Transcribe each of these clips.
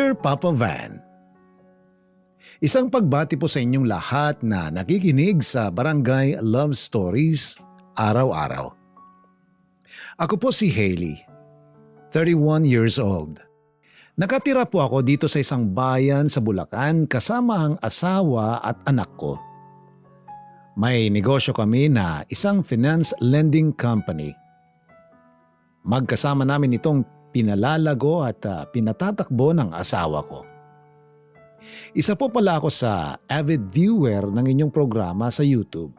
Dear Papa Van, isang pagbati po sa inyong lahat na nakikinig sa Barangay Love Stories araw-araw. Ako po si Hailey, 31 years old. Nakatira po ako dito sa isang bayan sa Bulacan kasama ang asawa at anak ko. May negosyo kami na isang finance lending company. Magkasama namin itong pinalalago at pinatatakbo ng asawa ko. Isa po pala ako sa avid viewer ng inyong programa sa YouTube.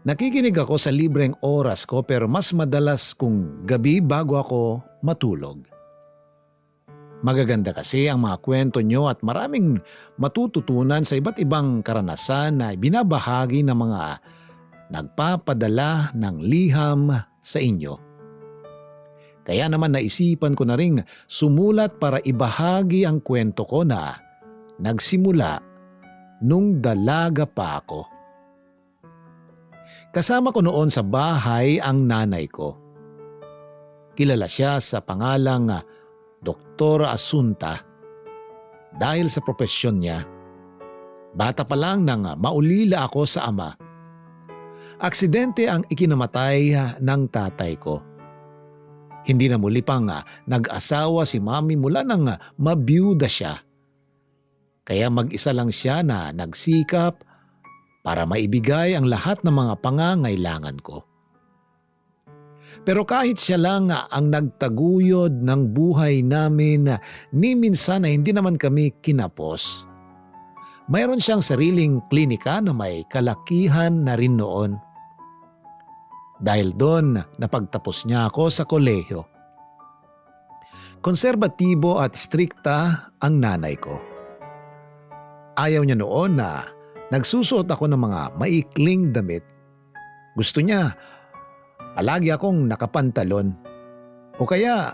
Nakikinig ako sa libreng oras ko pero mas madalas kung gabi bago ako matulog. Magaganda kasi ang mga kwento nyo at maraming matututunan sa iba't ibang karanasan na binabahagi ng mga nagpapadala ng liham sa inyo. Kaya naman naisipan ko na ring sumulat para ibahagi ang kwento ko na nagsimula nung dalaga pa ako. Kasama ko noon sa bahay ang nanay ko. Kilala siya sa pangalang Dr. Asunta dahil sa propesyon niya. Bata pa lang nang maulila ako sa ama. Aksidente ang ikinamatay ng tatay ko. Hindi na muli pang nag-asawa si mami mula nang mabiyuda siya. Kaya mag-isa lang siya na nagsikap para maibigay ang lahat ng mga pangangailangan ko. Pero kahit siya lang ang nagtaguyod ng buhay namin, ni minsan na hindi naman kami kinapos. Mayroon siyang sariling klinika na may kalakihan na rin noon. Dahil doon napagtapos niya ako sa kolehiyo. Konserbatibo at strikta ang nanay ko. Ayaw niya noon na nagsusuot ako ng mga maikling damit. Gusto niya palagi akong nakapantalon o kaya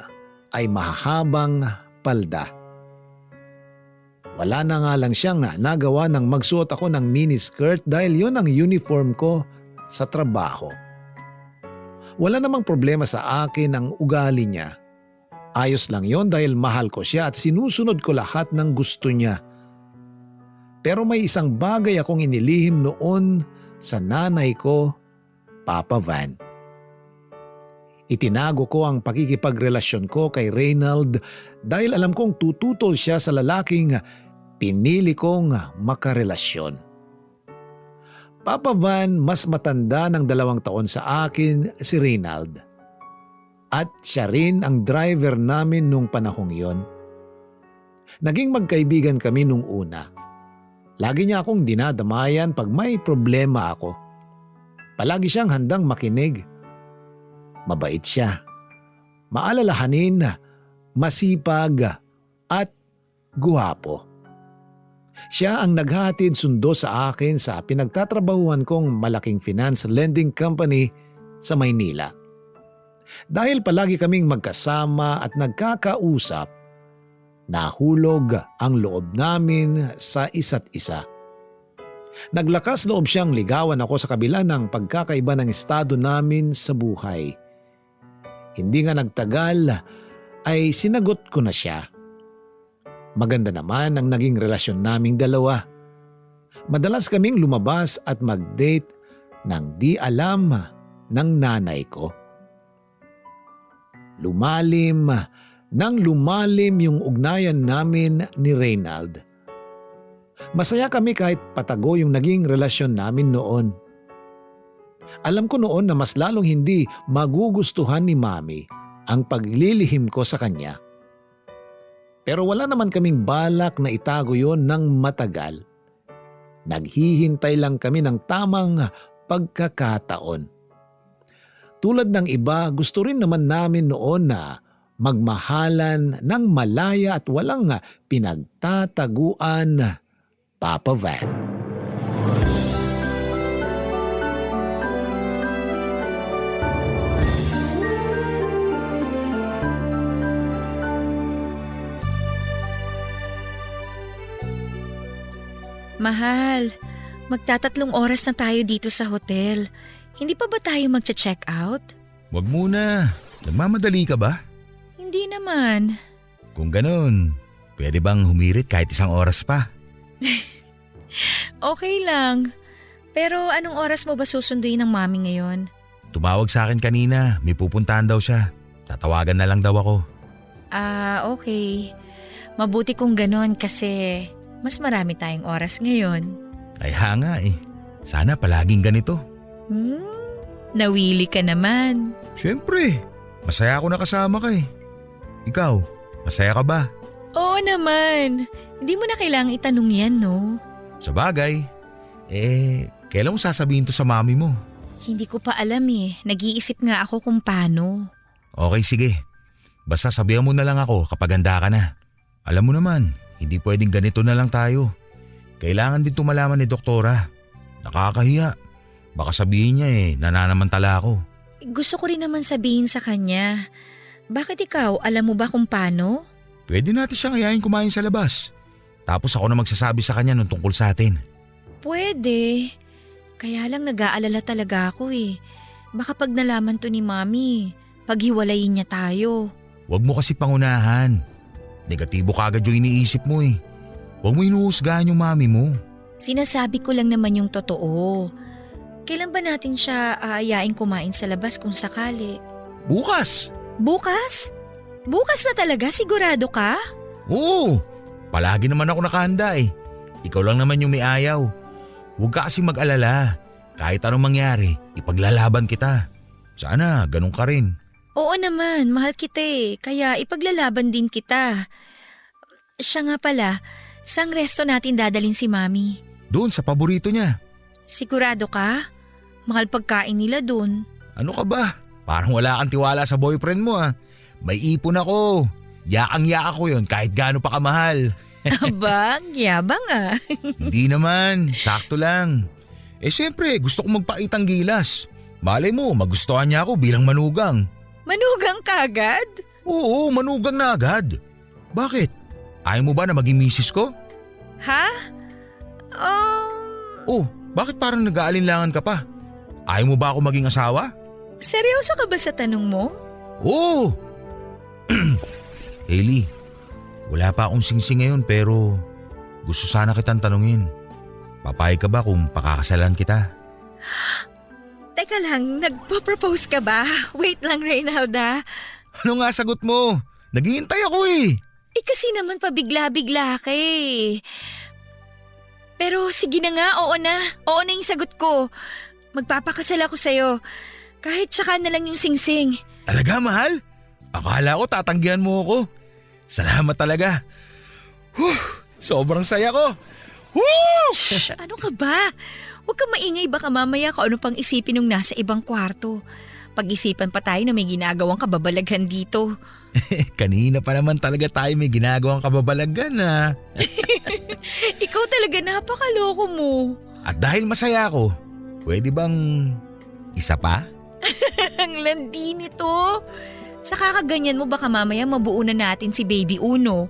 ay mahahabang palda. Wala na nga lang siyang nagawa nang magsuot ako ng miniskirt dahil yon ang uniform ko sa trabaho. Wala namang problema sa akin ang ugali niya. Ayos lang yon dahil mahal ko siya at sinusunod ko lahat ng gusto niya. Pero may isang bagay akong inilihim noon sa nanay ko, Papa Van. Itinago ko ang pakikipagrelasyon ko kay Reynald dahil alam kong tututol siya sa lalaking pinili kong makarelasyon. Papa Van, mas matanda ng 2 taon sa akin si Reynald. At siya rin ang driver namin nung panahong yon. Naging magkaibigan kami nung una. Lagi niya akong dinadamayan pag may problema ako. Palagi siyang handang makinig. Mabait siya, maalalahanin, masipag at guwapo. Siya ang naghatid sundo sa akin sa pinagtatrabahuhan kong malaking finance lending company sa Maynila. Dahil palagi kaming magkasama at nagkakausap, nahulog ang loob namin sa isa't isa. Naglakas loob siyang ligawan ako sa kabila ng pagkakaiba ng estado namin sa buhay. Hindi nga nagtagal ay sinagot ko na siya. Maganda naman ang naging relasyon naming dalawa. Madalas kaming lumabas at mag-date nang di alam ng nanay ko. Lumalim yung ugnayan namin ni Reynald. Masaya kami kahit patago yung naging relasyon namin noon. Alam ko noon na mas lalong hindi magugustuhan ni Mami ang paglilihim ko sa kanya. Pero wala naman kaming balak na itago yon ng matagal. Naghihintay lang kami ng tamang pagkakataon. Tulad ng iba, gusto rin naman namin noon na magmahalan ng malaya at walang pinagtataguan, Papa Van. Mahal, magtatatlong oras na tayo dito sa hotel. Hindi pa ba tayo magcha-check out? Wag muna. Nagmamadali ka ba? Hindi naman. Kung ganon, Pwede bang humirit kahit isang oras pa? Okay lang. Pero anong oras mo ba susunduin ng mami ngayon? Tumawag sa akin kanina, may pupuntahan daw siya. Tatawagan na lang daw ako. Okay. Mabuti kung ganon kasi mas marami tayong oras ngayon. Kaya nga eh. Sana palaging ganito. Nawili ka naman. Siyempre, masaya ako nakasama ka eh. Ikaw, masaya ka ba? Oo naman. Hindi mo na kailangang itanong yan, no? Sa bagay, kailan mo sasabihin to sa mami mo? Hindi ko pa alam eh. Nag-iisip nga ako kung paano. Okay, sige. Basta sabihan mo na lang ako kapag handa ka na. Alam mo naman, hindi pwedeng ganito na lang tayo. Kailangan din tumalaman ni doktora. Nakakahiya. Baka sabihin niya nananamantala ako. Gusto ko rin naman sabihin sa kanya. Bakit ikaw? Alam mo ba kung paano? Pwede natin siyang ayayin kumain sa labas. Tapos ako na magsasabi sa kanya nung tungkol sa atin. Pwede. Kaya lang nag-aalala talaga ako eh. Baka pag nalaman to ni Mami, paghiwalayin niya tayo. Huwag mo kasi pangunahan. Negatibo kagad yung iniisip mo eh. Huwag mo inuhusgahan yung mami mo. Sinasabi ko lang naman yung totoo. Kailan ba natin siya aayain kumain sa labas kung sakali? Bukas! Bukas? Bukas na talaga? Sigurado ka? Oo! Palagi naman ako nakahanda eh. Ikaw lang naman yung may ayaw. Huwag ka kasi mag-alala. Kahit anong mangyari, ipaglalaban kita. Sana ganun ka rin. Oo naman, mahal kita eh. Kaya ipaglalaban din kita. Siya nga pala, saang resto natin dadalhin si Mami? Doon sa paborito niya. Sigurado ka? Mahal pagkain nila dun. Ano ka ba? Parang wala kang tiwala sa boyfriend mo ah. May ipon ako. Yakang-yaka ko yun kahit gaano pa kamahal. Aba, yabang ah. Hindi naman, sakto lang. Siyempre, gusto ko magpakitang gilas. Malay mo, magustuhan niya ako bilang manugang. Manugang kagad? Oo, manugang na agad. Bakit? Ayaw mo ba na maging misis ko? Ha? Oh, bakit parang nag-aalinlangan ka pa? Ayaw mo ba ako maging asawa? Seryoso ka ba sa tanong mo? Oo! Hailey, wala pa akong singsing ngayon pero gusto sana kitang tanungin. Papayag ka ba kung pakakasalan kita? Teka lang, nagpo-propose ka ba? Wait lang, Reynalda. Ano nga sagot mo? Naghihintay ako eh. Kasi naman pabigla-bigla ka eh. Pero sige na nga, oo na. Oo na yung sagot ko. Magpapakasal ako sa'yo. Kahit tsaka na lang yung singsing. Talaga, mahal? Akala ko tatanggihan mo ako. Salamat talaga. Sobrang saya ko. Shh, ano ka ba? Huwag kang maingay, baka mamaya kung ano pang isipin nung nasa ibang kwarto. Pag-isipan pa tayo na may ginagawang kababalaghan dito. Kanina pa naman talaga tayo may ginagawang kababalaghan na. Ikaw talaga napakaloko mo. At dahil masaya ako, pwede bang isa pa? Ang landi nito. Sa kakaganyan mo baka mamaya mabuo na natin si Baby Uno.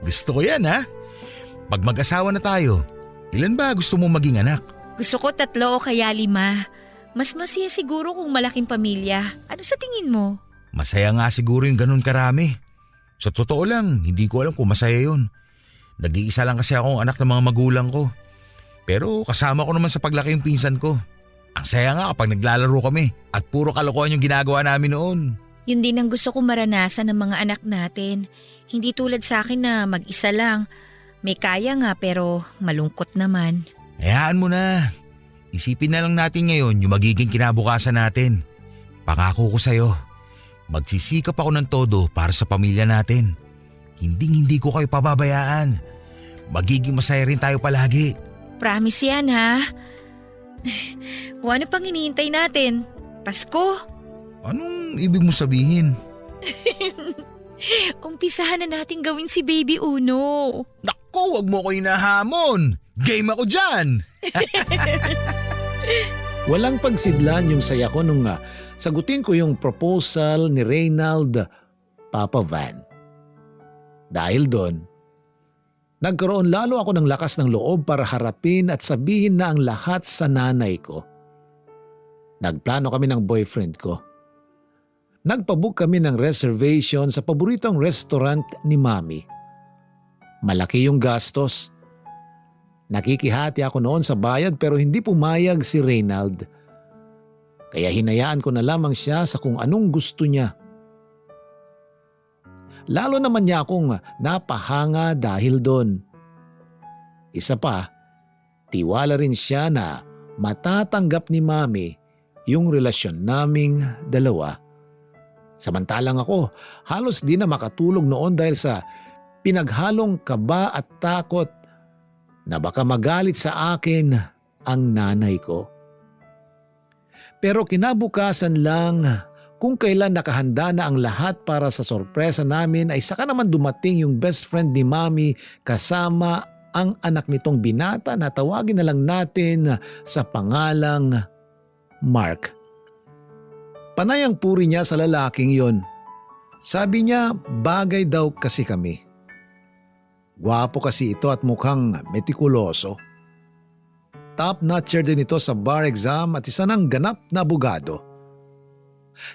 Gusto ko yan ha. Pag mag-asawa na tayo, ilan ba gusto mo maging anak? Gusto ko 3 o kaya 5. Mas masaya siguro kung malaking pamilya. Ano sa tingin mo? Masaya nga siguro yung ganun karami. Sa totoo lang, hindi ko alam kung masaya yun. Nag-iisa lang kasi akong anak ng mga magulang ko. Pero kasama ko naman sa paglaki yung pinsan ko. Ang saya nga kapag naglalaro kami at puro kalokohan yung ginagawa namin noon. Yun din ang gusto kong maranasan ng mga anak natin. Hindi tulad sa akin na mag-isa lang. May kaya nga pero malungkot naman. Hayaan mo na. Isipin na lang natin ngayon yung magiging kinabukasan natin. Pangako ko sa'yo, magsisikap ako ng todo para sa pamilya natin. Hindi ko kayo pababayaan. Magiging masaya rin tayo palagi. Promise yan ha. O ano pang hinihintay natin? Pasko? Anong ibig mo sabihin? Umpisahan na natin gawin si Baby Uno. Naku, wag mo ko hinahamon. Game ako dyan. Walang pagsidlan yung saya ko nung sagutin ko yung proposal ni Reynald Papa Van. Dahil doon, nagkaroon lalo ako ng lakas ng loob para harapin at sabihin na ang lahat sa nanay ko. Nagplano kami ng boyfriend ko. Nagpabook kami ng reservation sa paboritong restaurant ni Mami. Malaki yung gastos. Nakikihati ako noon sa bayad pero hindi pumayag si Reynald. Kaya hinayaan ko na lamang siya sa kung anong gusto niya. Lalo naman niya akong napahanga dahil doon. Isa pa, tiwala rin siya na matatanggap ni Mami yung relasyon naming dalawa. Samantalang ako, halos di na makatulog noon dahil sa pinaghalong kaba at takot na baka magalit sa akin ang nanay ko. Pero kinabukasan lang, kung kailan nakahanda na ang lahat para sa sorpresa namin ay saka naman dumating yung best friend ni Mami kasama ang anak nitong binata na tawagin na lang natin sa pangalang Mark. Panay ang puri niya sa lalaking yon. Sabi niya bagay daw kasi kami. Gwapo kasi ito at mukhang metikuloso. Top-notcher din ito sa bar exam at isa ng ganap na abogado.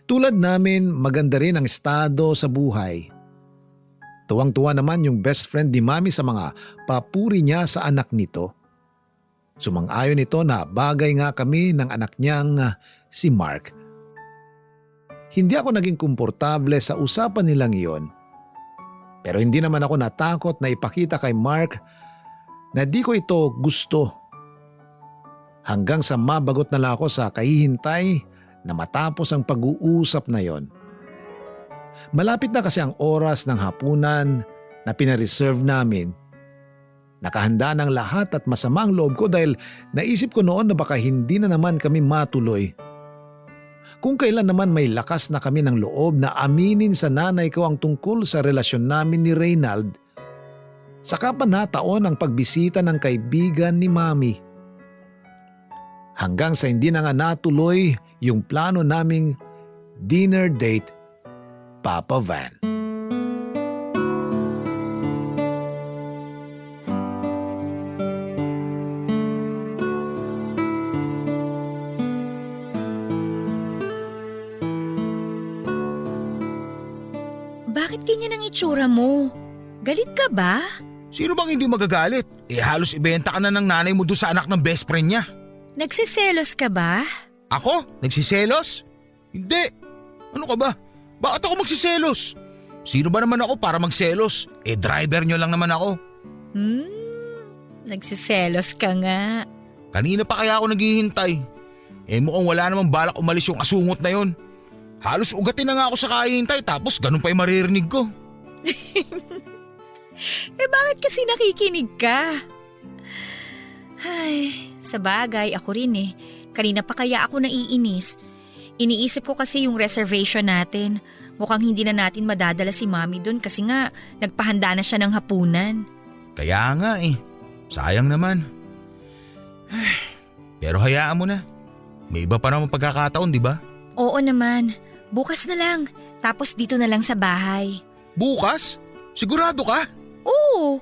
Tulad namin, maganda rin ang estado sa buhay. Tuwang-tuwa naman yung best friend ni Mami sa mga papuri niya sa anak nito. Sumang-ayon ito na bagay nga kami ng anak niyang si Mark. Hindi ako naging komportable sa usapan nilang iyon. Pero hindi naman ako natakot na ipakita kay Mark na di ko ito gusto. Hanggang sa mabagot na lang ako sa kahihintay na matapos ang pag-uusap na yon. Malapit na kasi ang oras ng hapunan na pinareserve namin. Nakahanda ng lahat at masamang loob ko dahil naisip ko noon na baka hindi na naman kami matuloy. Kung kailan naman may lakas na kami ng loob na aminin sa nanay ko ang tungkol sa relasyon namin ni Reynald, saka pa nataon ang pagbisita ng kaibigan ni Mami. Hanggang sa hindi na nga natuloy yung plano naming dinner date, Papa Van. Bakit ganyan ang itsura mo? Galit ka ba? Sino bang hindi magagalit? Halos ibenta ka na ng nanay mo doon sa anak ng best friend niya. Nagsiselos ka ba? Ako? Nagsiselos? Hindi. Ano ka ba? Bakit ako magsiselos? Sino ba naman ako para magselos? Driver nyo lang naman ako. Nagsiselos ka nga. Kanina pa kaya ako naghihintay. Mukhang wala namang balak umalis yung asungot na yon. Halos ugatin na nga ako sa kahihintay tapos ganun pa yung maririnig ko. Bakit kasi nakikinig ka? Ay, sa bagay ako rin eh. Kanina pa kaya ako naiinis. Iniisip ko kasi yung reservation natin. Mukhang hindi na natin madadala si Mami dun kasi nga nagpahanda na siya ng hapunan. Kaya nga sayang naman. Pero hayaan mo na. May iba pa naman pagkakataon, di ba? Oo naman. Bukas na lang. Tapos dito na lang sa bahay. Bukas? Sigurado ka? Oo.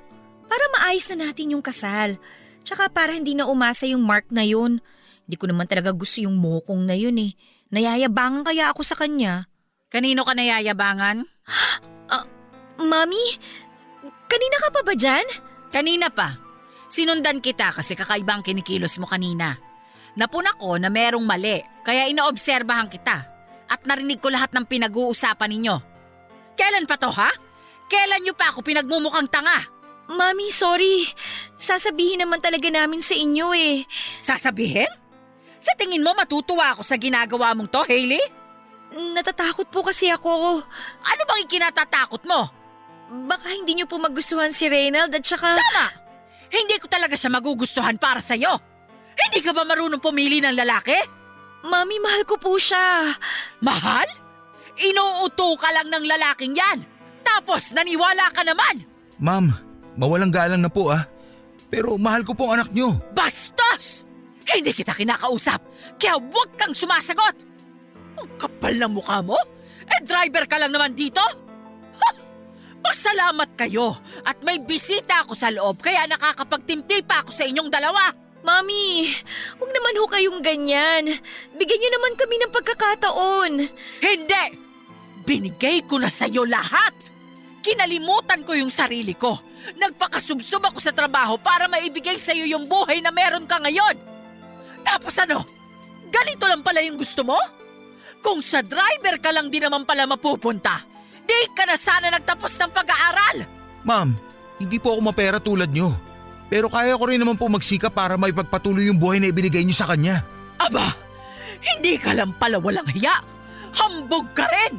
Para maayos na natin yung kasal. Tsaka para hindi na umasa yung Mark na yun. Hindi ko naman talaga gusto yung mokong na yun eh. Nayayabangan kaya ako sa kanya. Kanino ka nayayabangan? Mami, kanina ka pa ba dyan? Kanina pa. Sinundan kita kasi kakaibang kinikilos mo kanina. Napuna ko na merong mali, kaya inoobserbahan kita. At narinig ko lahat ng pinag-uusapan ninyo. Kailan pa to ha? Kailan nyo pa ako pinagmumukhang tanga? Mami, sorry. Sasabihin naman talaga namin sa inyo eh. Sasabihin? Sa tingin mo matutuwa ako sa ginagawa mong to, Hailey? Natatakot po kasi ako. Ano bang ikinatatakot mo? Baka hindi niyo po magustuhan si Reynald at saka… Tama! Hindi ko talaga siya magugustuhan para sa'yo. Hindi ka ba marunong pumili ng lalaki? Mami, mahal ko po siya. Mahal? Inuuto ka lang ng lalaking yan. Tapos naniwala ka naman. Ma'am, mawalang galang na po Pero mahal ko po ang anak nyo. Bastos! Hindi kita kinakausap, kaya huwag kang sumasagot! Ang kapal ng mukha mo? Driver ka lang naman dito? Ha! Pasalamat kayo at may bisita ako sa loob kaya nakakapagtimpi pa ako sa inyong dalawa. Mami, huwag naman ho kayong ganyan. Bigyan niyo naman kami ng pagkakataon. Hindi! Binigay ko na sa'yo lahat! Kinalimutan ko yung sarili ko. Nagpakasubsob ako sa trabaho para maibigay sa'yo yung buhay na meron ka ngayon. Tapos ano? Ganito lang pala yung gusto mo? Kung sa driver ka lang di naman pala mapupunta, di ka na sana nagtapos ng pag-aaral. Ma'am, hindi po ako mapera tulad nyo. Pero kaya ko rin naman po magsikap para maipagpatuloy yung buhay na ibinigay nyo sa kanya. Aba, hindi ka lang pala walang hiya. Hambog ka rin.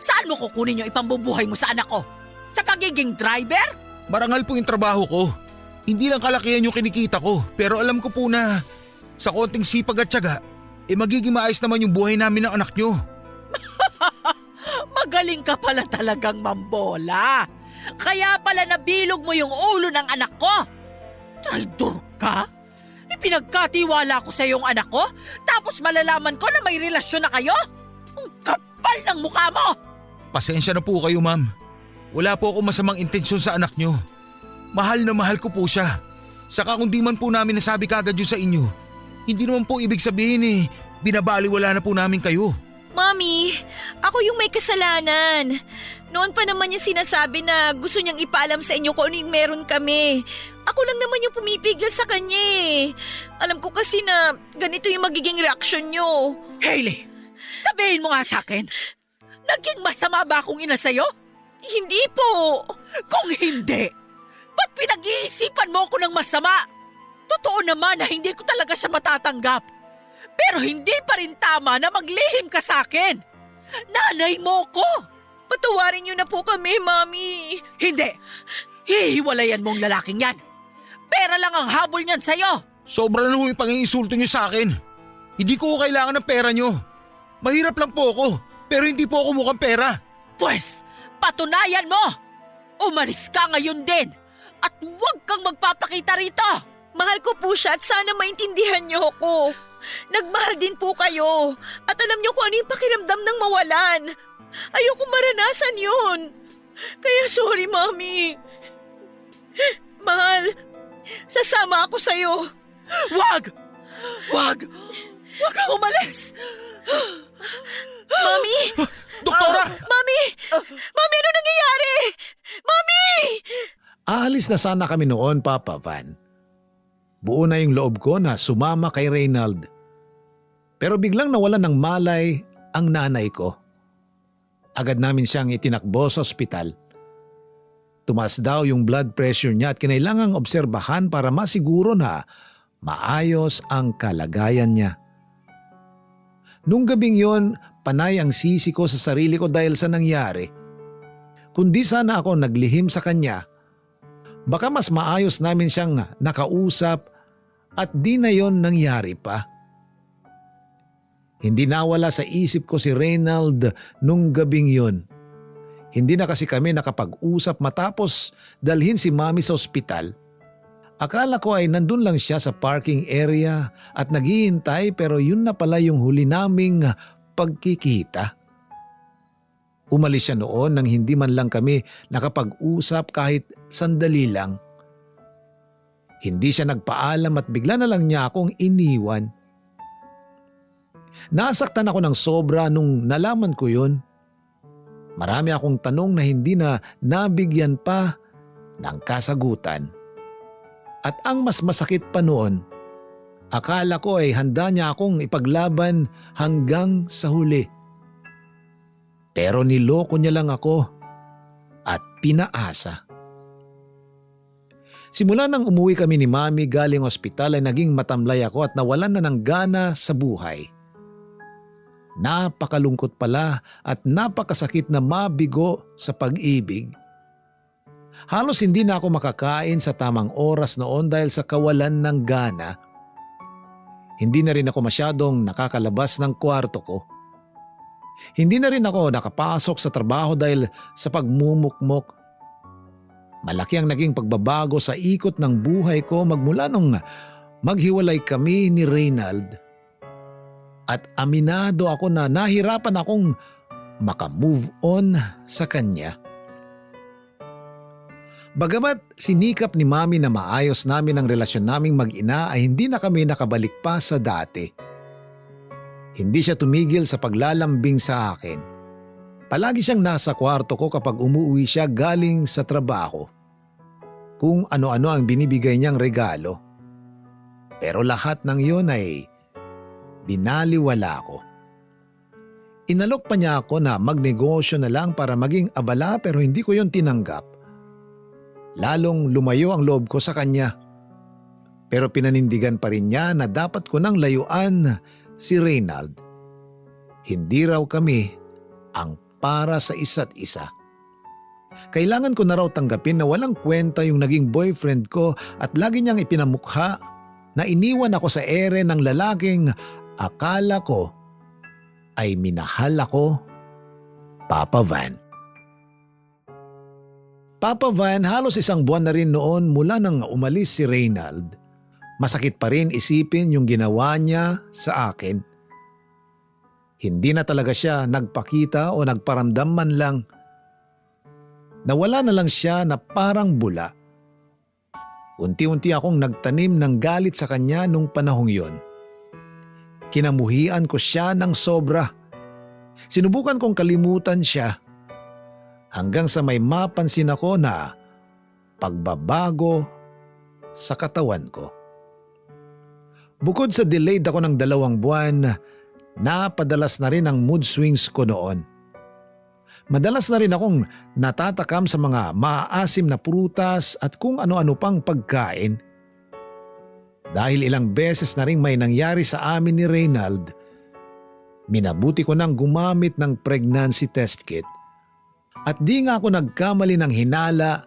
Saan mo kukunin yung ipambubuhay mo sa anak ko? Sa pagiging driver? Marangal po yung trabaho ko. Hindi lang kalakihan yung kinikita ko. Pero alam ko po na sa konting sipag at tiyaga, magiging maayos naman yung buhay namin ng anak nyo. Magaling ka pala talagang mambola. Kaya pala nabilog mo yung ulo ng anak ko. Traidor ka? Ipinagkatiwala ko sa yung anak ko, tapos malalaman ko na may relasyon na kayo? Ang kapal ng mukha mo! Pasensya na po kayo, ma'am. Wala po ako masamang intensyon sa anak nyo. Mahal na mahal ko po siya. Saka kung di man po namin nasabi kagad yun sa inyo, hindi naman po ibig sabihin binabaliwala na po namin kayo. Mami, ako yung may kasalanan. Noon pa naman niya sinasabi na gusto niyang ipaalam sa inyo kung ano yung meron kami. Ako lang naman yung pumipigil sa kanya eh. Alam ko kasi na ganito yung magiging reaksyon niyo. Hailey, sabihin mo nga sa akin, naging masama ba akong ina sa'yo? Hindi po. Kung hindi, ba't pinag-iisipan mo ako ng masama? Totoo naman na hindi ko talaga siya matatanggap. Pero hindi pa rin tama na maglihim ka sa akin. Nanay mo ko. Patawarin niyo na po kami, Mami. Hindi. Hihiwalayan mong lalaking yan. Pera lang ang habol niyan sa'yo. Sobra na ho yung pang-iinsulto nyo sa akin. Hindi ko kailangan ng pera nyo. Mahirap lang po ako, pero hindi po ako mukhang pera. Pwes, patunayan mo. Umalis ka ngayon din. At huwag kang magpapakita rito. Mahal ko po siya at sana maintindihan niyo ako. Nagmahal din po kayo. At alam niyo kung ano yung pakiramdam ng mawalan. Ayoko maranasan yun. Kaya sorry, Mami. Mahal, sasama ako sa'yo. Wag! Wag! Wag kang umalis! Mami! Doktora! Mami! Mami, ano nangyayari? Mami! Aalis na sana kami noon, Papa Van. Buo na yung loob ko na sumama kay Reynald. Pero biglang nawalan ng malay ang nanay ko. Agad namin siyang itinakbo sa ospital. Tumaas daw yung blood pressure niya at kinailangang obserbahan para masiguro na maayos ang kalagayan niya. Nung gabing yon, panay ang sisi ko sa sarili ko dahil sa nangyari. Kung di sana ako naglihim sa kanya, baka mas maayos namin siyang nakausap at di na yon nangyari pa. Hindi nawala sa isip ko si Reynald nung gabing yon. Hindi na kasi kami nakapag-usap matapos dalhin si Mami sa ospital. Akala ko ay nandun lang siya sa parking area at naghihintay pero yun na pala yung huli naming pagkikita. Umalis siya noon nang hindi man lang kami nakapag-usap kahit sandali lang. Hindi siya nagpaalam at bigla na lang niya akong iniwan. Nasaktan ako ng sobra nung nalaman ko yun. Marami akong tanong na hindi na nabigyan pa ng kasagutan. At ang mas masakit pa noon, akala ko ay handa niya akong ipaglaban hanggang sa huli. Pero niloko niya lang ako at pinaasa. Simula nang umuwi kami ni Mami galing ospital ay naging matamlay ako at nawalan na ng gana sa buhay. Napakalungkot pala at napakasakit na mabigo sa pag-ibig. Halos hindi na ako makakain sa tamang oras noon dahil sa kawalan ng gana. Hindi na rin ako masyadong nakakalabas ng kwarto ko. Hindi na rin ako nakapasok sa trabaho dahil sa pagmumukmok. Malaki ang naging pagbabago sa ikot ng buhay ko magmula nung maghiwalay kami ni Reynald. At aminado ako na nahirapan akong makamove on sa kanya. Bagamat sinikap ni Mami na maayos namin ang relasyon naming mag-ina ay hindi na kami nakabalik pa sa dati. Hindi siya tumigil sa paglalambing sa akin. Palagi siyang nasa kwarto ko kapag umuwi siya galing sa trabaho. Kung ano-ano ang binibigay niyang regalo. Pero lahat ng yun ay binaliwala ko. Inalok pa niya ako na magnegosyo na lang para maging abala pero hindi ko yun tinanggap. Lalong lumayo ang loob ko sa kanya. Pero pinanindigan pa rin niya na dapat ko nang layuan si Reynald. Hindi raw kami ang para sa isa't isa. Kailangan ko na raw tanggapin na walang kwenta yung naging boyfriend ko at lagi niyang ipinamukha na iniwan ako sa ere ng lalaking akala ko ay minahal ako, Papa Van. Papa Van, halos 1 buwan na rin noon mula nang umalis si Reynald. Masakit pa rin isipin yung ginawa niya sa akin. Hindi na talaga siya nagpakita o nagparamdam man lang. Nawala na lang siya na parang bula. Unti-unti akong nagtanim ng galit sa kanya nung panahong yon. Kinamuhian ko siya ng sobra. Sinubukan kong kalimutan siya hanggang sa may mapansin ako na pagbabago sa katawan ko. Bukod sa delayed ako ng 2 buwan, napadalas na rin ang mood swings ko noon. Madalas na rin akong natatakam sa mga maaasim na prutas at kung ano-ano pang pagkain. Dahil ilang beses na rin may nangyari sa amin ni Reynald, minabuti ko nang gumamit ng pregnancy test kit. At di nga ako nagkamali ng hinala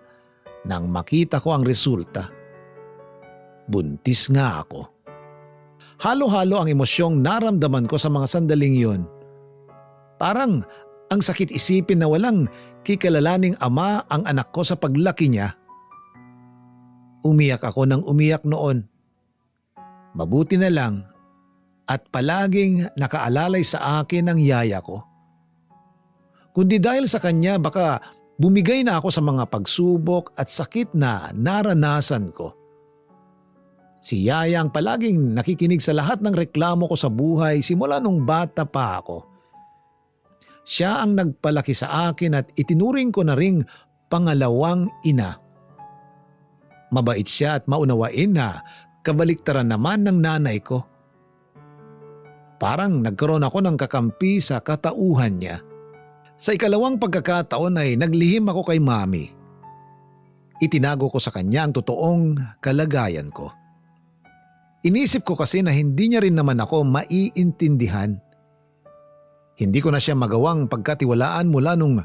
nang makita ko ang resulta. Buntis nga ako. Halo-halo ang emosyong naramdaman ko sa mga sandaling yun. Parang ang sakit isipin na walang kikalalaning ama ang anak ko sa paglaki niya. Umiyak ako ng umiyak noon. Mabuti na lang at palaging nakaalalay sa akin ang yaya ko. Kundi dahil sa kanya baka bumigay na ako sa mga pagsubok at sakit na naranasan ko. Si Yaya ang palaging nakikinig sa lahat ng reklamo ko sa buhay simula nung bata pa ako. Siya ang nagpalaki sa akin at itinuring ko na ring pangalawang ina. Mabait siya at maunawain na kabaliktaran naman ng nanay ko. Parang nagkaroon ako ng kakampi sa katauhan niya. Sa 2 pagkakataon ay naglihim ako kay Mami. Itinago ko sa kanya ang totoong kalagayan ko. Inisip ko kasi na hindi niya rin naman ako maiintindihan. Hindi ko na siya magawang pagkatiwalaan mula nung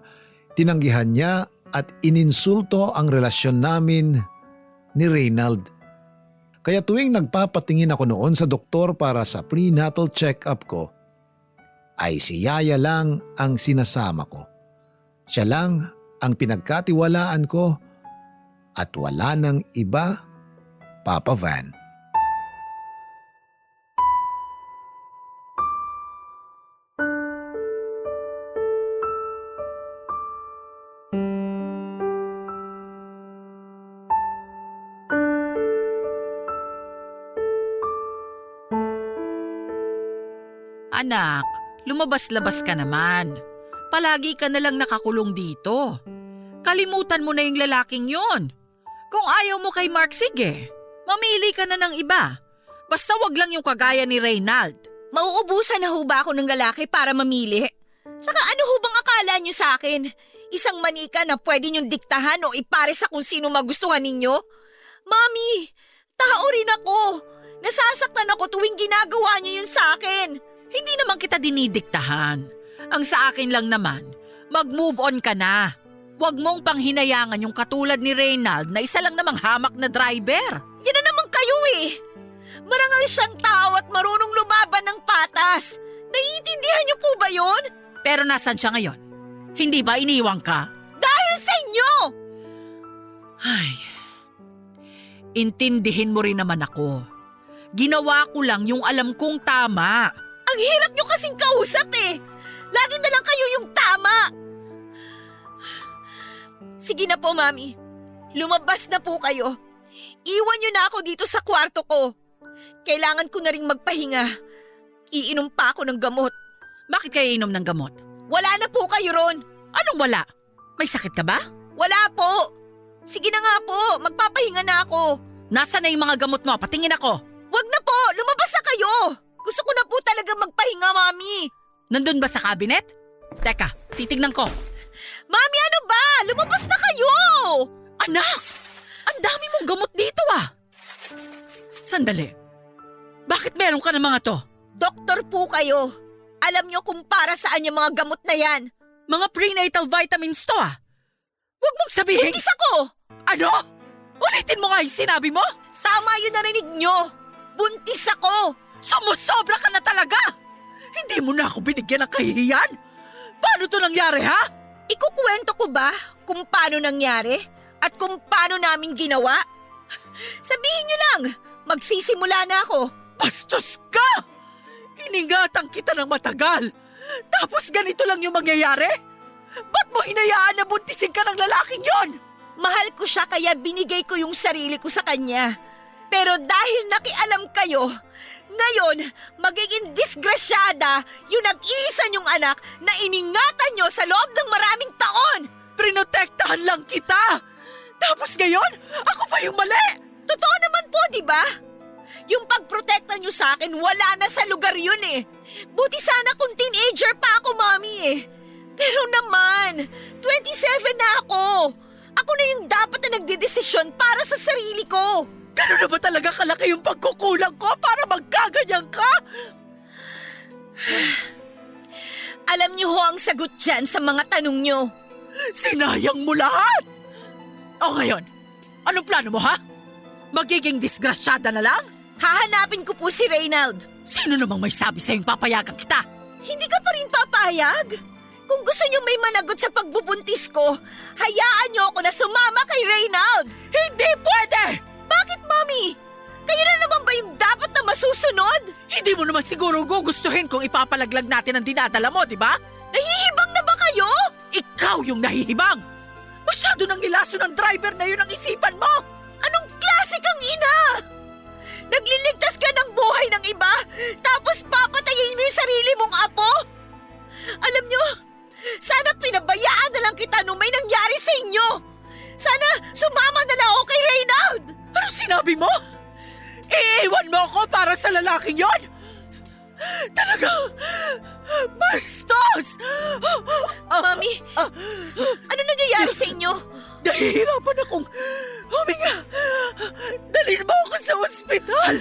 tinanggihan niya at ininsulto ang relasyon namin ni Reynald. Kaya tuwing nagpapatingin ako noon sa doktor para sa prenatal check-up ko, ay si Yaya lang ang sinasama ko. Siya lang ang pinagkatiwalaan ko at wala nang iba, Papa Van. Anak, lumabas-labas ka naman. Palagi ka na lang nakakulong dito. Kalimutan mo na yung lalaking yon. Kung ayaw mo kay Mark, sige. Mamili ka na ng iba. Basta wag lang yung kagaya ni Reynald. Mauubusan na ho ba ako ng lalaki para mamili? Tsaka ano ho bang akala nyo sa akin? Isang manika na pwede nyong diktahan o ipare sa kung sino magustuhan ninyo? Mami, tao rin ako. Nasasaktan ako tuwing ginagawa nyo yun sa akin. Hindi naman kita dinidiktahan. Ang sa akin lang naman, mag-move on ka na. Huwag mong panghinayangan yung katulad ni Reynald na isa lang namang hamak na driver. Yan na naman kayo eh. Marangal siyang tao at marunong lumaban ng patas. Naiintindihan niyo po ba yun? Pero nasan siya ngayon? Hindi ba iniwang ka? Dahil sa inyo! Ay, intindihin mo rin naman ako. Ginawa ko lang yung alam kong tama. Ang hirap niyo kasing kausap eh. Lagi na lang kayo yung tama. Sige na po, Mami. Lumabas na po kayo. Iwan niyo na ako dito sa kwarto ko. Kailangan ko na ring magpahinga. Iinom pa ako ng gamot. Bakit kayo inom ng gamot? Wala na po kayo ron. Anong wala? May sakit ka ba? Wala po. Sige na nga po, magpapahinga na ako. Nasaan na yung mga gamot mo? Patingin ako. Wag na po, lumabas na kayo. Gusto ko na po talaga magpahinga, Mami. Nandun ba sa cabinet? Teka, titignan ko. Mami, ano ba? Lumabas na kayo! Anak! Ang dami mong gamot dito ah! Sandali. Bakit meron ka ng mga to? Doktor po kayo. Alam niyo kung para saan yung mga gamot na yan. Mga prenatal vitamins to ah! Huwag mong sabihin... Buntis ako! Ano? Ulitin mo nga yung sinabi mo? Tama yung narinig niyo. Buntis ako. Sumusobra ka na talaga! Hindi mo na ako binigyan ng kahihiyan! Paano to nangyari ha? Ikukwento ko ba kung paano nangyari at kung paano namin ginawa? Sabihin niyo lang, magsisimula na ako. Bastos ka! Iningatan kita ng matagal. Tapos ganito lang yung mangyayari? Ba't mo hinayaan na buntisin ka ng lalaking yon? Mahal ko siya kaya binigay ko yung sarili ko sa kanya. Pero dahil nakialam kayo, ngayon magiging disgrasyada yung nag-iisa niyong anak na iningatan niyo sa loob ng maraming taon. Prinotektahan lang kita! Tapos ngayon, ako pa yung mali! Totoo naman po, di ba? Yung pagprotekta niyo sa akin, wala na sa lugar yun eh. Buti sana kung teenager pa ako, Mami eh. Pero naman, 27 na ako. Ako na yung dapat na nagdedesisyon para sa sarili ko. Gano'n na ba talaga kalaki yung pagkukulang ko para magkaganyan ka? Alam niyo ho ang sagot dyan sa mga tanong niyo. Sinayang mo lahat! O ngayon, anong plano mo ha? Magiging disgrasyada na lang? Hahanapin ko po si Reynald. Sino namang may sabi sa'yong papayagan kita? Hindi ka pa rin papayag? Kung gusto niyo may managot sa pagbubuntis ko, hayaan niyo ako na sumama kay Reynald. Hindi pwede! Bakit, Mami? Kayo na naman ba yung dapat na masusunod? Hindi mo naman siguro gugustuhin kung ipapalaglag natin ang dinadala mo, di ba? Nahihibang na ba kayo? Ikaw yung nahihibang! Masyado nang nilaso ng driver na yun ang isipan mo! Anong klase kang ina? Nagliligtas ka ng buhay ng iba, tapos papatayin mo yung sarili mong apo? Alam nyo, sana pinabayaan na lang kita nung may nangyari sa inyo. Sana sumama na lang ako kay Reynald. Ano sinabi mo? Iiwan mo ako para sa lalaking yon? Talagang bastos! Mami, ano nangyayari sa inyo? Nahihirapan akong huminga. Dalhin mo ako sa ospital.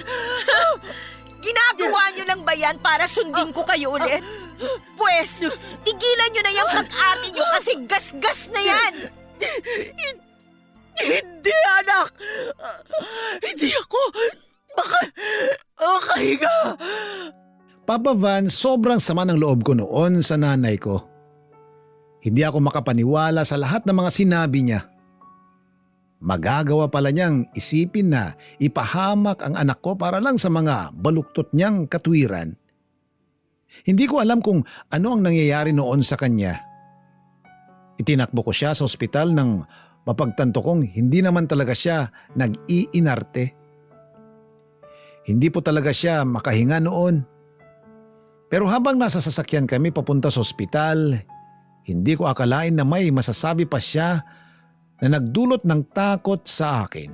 Ginagawa nyo lang ba yan para sundin ko kayo ulit? Pwes, tigilan nyo na yung pag-arte nyo kasi gas-gas na yan. Hindi, anak! Hindi ako makahinga! Papa Van, sobrang sama ng loob ko noon sa nanay ko. Hindi ako makapaniwala sa lahat ng mga sinabi niya. Magagawa pala niyang isipin na ipahamak ang anak ko para lang sa mga baluktot niyang katwiran. Hindi ko alam kung ano ang nangyayari noon sa kanya. Itinakbo ko siya sa ospital nang mapagtanto kong hindi naman talaga siya nag-iinarte. Hindi po talaga siya makahinga noon. Pero habang nasa sasakyan kami papunta sa ospital, hindi ko akalain na may masasabi pa siya na nagdulot ng takot sa akin.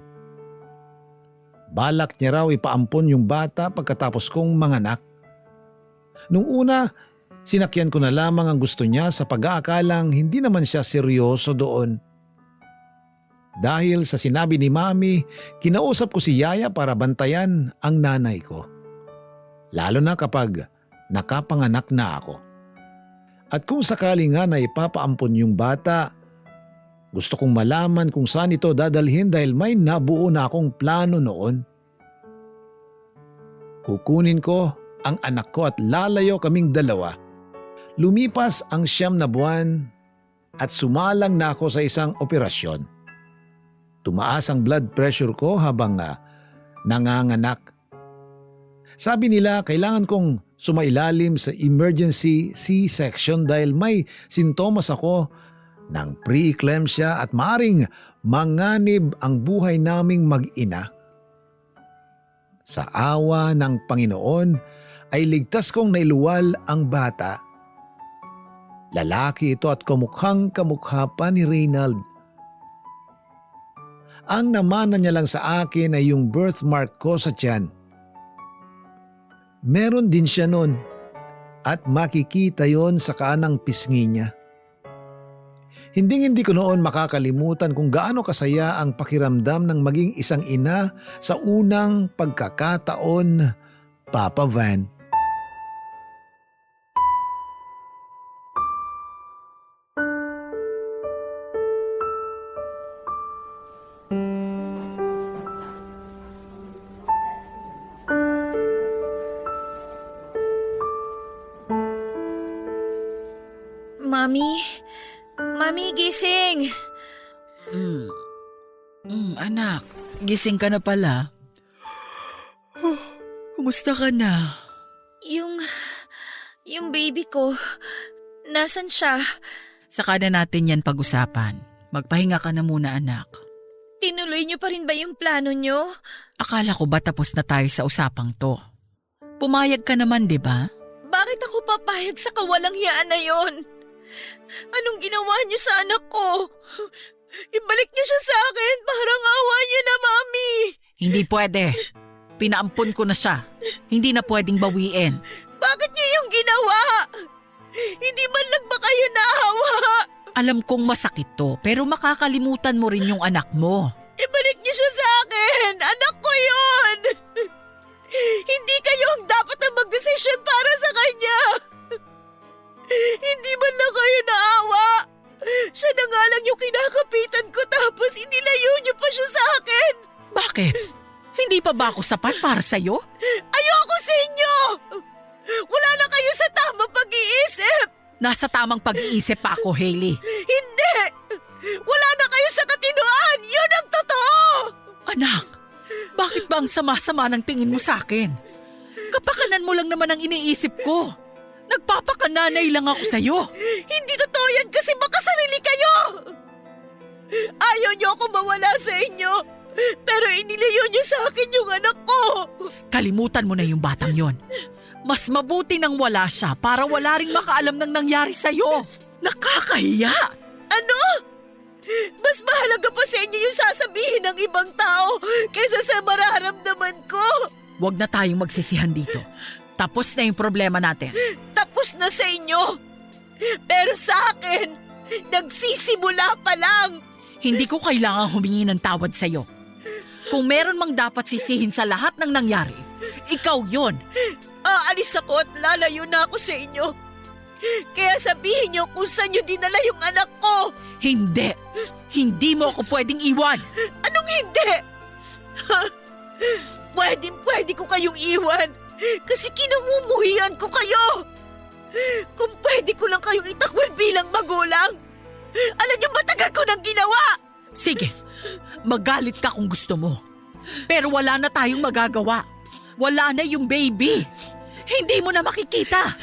Balak niya raw ipaampon yung bata pagkatapos kong manganak. Nung una, sinakyan ko na lamang ang gusto niya sa pag-aakalang hindi naman siya seryoso doon. Dahil sa sinabi ni Mami, kinausap ko si Yaya para bantayan ang nanay ko. Lalo na kapag nakapanganak na ako. At kung sakali nga na ipapaampon yung bata, gusto kong malaman kung saan ito dadalhin dahil may nabuo na akong plano noon. Kukunin ko ang anak ko at lalayo kaming dalawa. Lumipas ang 9 na buwan at sumalang na ako sa isang operasyon. Tumaas ang blood pressure ko habang nanganganak. Sabi nila kailangan kong sumailalim sa emergency C-section dahil may sintomas ako ng pre-eclampsia at maaring manganib ang buhay naming mag-ina. Sa awa ng Panginoon ay ligtas kong nailuwal ang bata. Lalaki ito at kamukhang kamukha pa ni Reynald. Ang namana niya lang sa akin ay yung birthmark ko sa tiyan. Meron din siya nun at makikita yon sa kanang pisngi niya. Hindi ko noon makakalimutan kung gaano kasaya ang pakiramdam ng maging isang ina sa unang pagkakataon, Papa Van. Mami? Mami, gising! Anak, gising ka na pala. Kumusta ka na? Yung baby ko, nasan siya? Saka na natin yan pag-usapan. Magpahinga ka na muna, anak. Tinuloy niyo pa rin ba yung plano niyo? Akala ko ba tapos na tayo sa usapang to? Pumayag ka naman, di ba? Bakit ako papayag sa kawalang hiyaan na yon? Anong ginawa niyo sa anak ko? Ibalik niyo siya sa akin, parang awa niyo na, Mami. Hindi pwede. Pinaampon ko na siya. Hindi na pwedeng bawiin. Bakit niyo yung ginawa? Hindi man lang ba kayo naawa? Alam kong masakit to, pero makakalimutan mo rin yung anak mo. Ibalik niyo siya sa akin! Anak ko yon! Hindi kayo ang dapat na magdesisyon para sa kanya! Hindi man lang kayo naawa! Siya na nga lang yung kinakapitan ko tapos inilayo niyo pa siya sa akin! Bakit? Hindi pa ba ako sapat para sa'yo? Ayoko sa inyo! Wala na kayo sa tamang pag-iisip! Nasa tamang pag-iisip pa ako, Hailey. Hindi! Wala na kayo sa katinoan! Yun ang totoo! Anak, bakit ba ang sama-sama ng tingin mo sa akin? Kapakanan mo lang naman ang iniisip ko. Nagpapakananay lang ako sa'yo. Hindi totoo yan kasi makasarili kayo! Ayaw niyo ako mawala sa inyo, pero inilayo niyo sa akin yung anak ko! Kalimutan mo na yung batang yon. Mas mabuti nang wala siya para wala ring makaalam ng nangyari sa'yo. Nakakahiya! Ano? Mas mahalaga pa sa inyo yung sasabihin ng ibang tao kaysa sa mararamdaman ko. Huwag na tayong magsisihan dito. Tapos na yung problema natin. Tapos na sa inyo. Pero sa akin, nagsisimula pa lang. Hindi ko kailangang humingi ng tawad sa'yo. Kung meron mang dapat sisihin sa lahat ng nangyari, ikaw yon. Aalis ako at lalayo na ako sa inyo. Kaya sabihin niyo kung saan niyo dinala yung anak ko. Hindi. Hindi mo ako pwedeng iwan. Anong hindi? Pwede ko kayong iwan kasi kinamumuhian ko kayo. Kung pwede ko lang kayong itakwil bilang magulang. Alam niyo matagal ko nang ginawa. Sige, magalit ka kung gusto mo. Pero wala na tayong magagawa. Wala na yung baby. Hindi mo na makikita.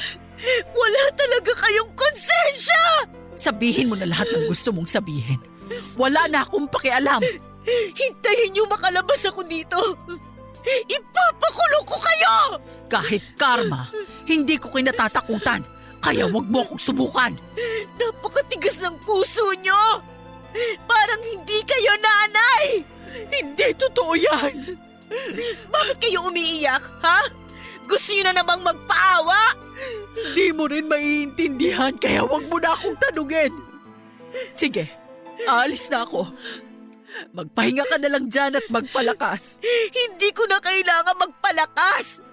Wala talaga kayong konsensya. Sabihin mo na lahat ng gusto mong sabihin. Wala na akong pakialam. Hintayin niyo makalabas ako dito. Ipapakulong ko kayo! Kahit karma, hindi ko kinatatakutan. Kaya wag mo akong subukan. Napakatigas ng puso niyo. Parang hindi kayo nanay. Hindi totoo yan. Bakit kayo umiiyak, ha? Gusto niyo na namang magpaawa? Hindi mo rin maiintindihan kaya wag mo na akong tanungin. Sige, aalis na ako. Magpahinga ka na lang dyan at magpalakas. Hindi ko na kailangan magpalakas.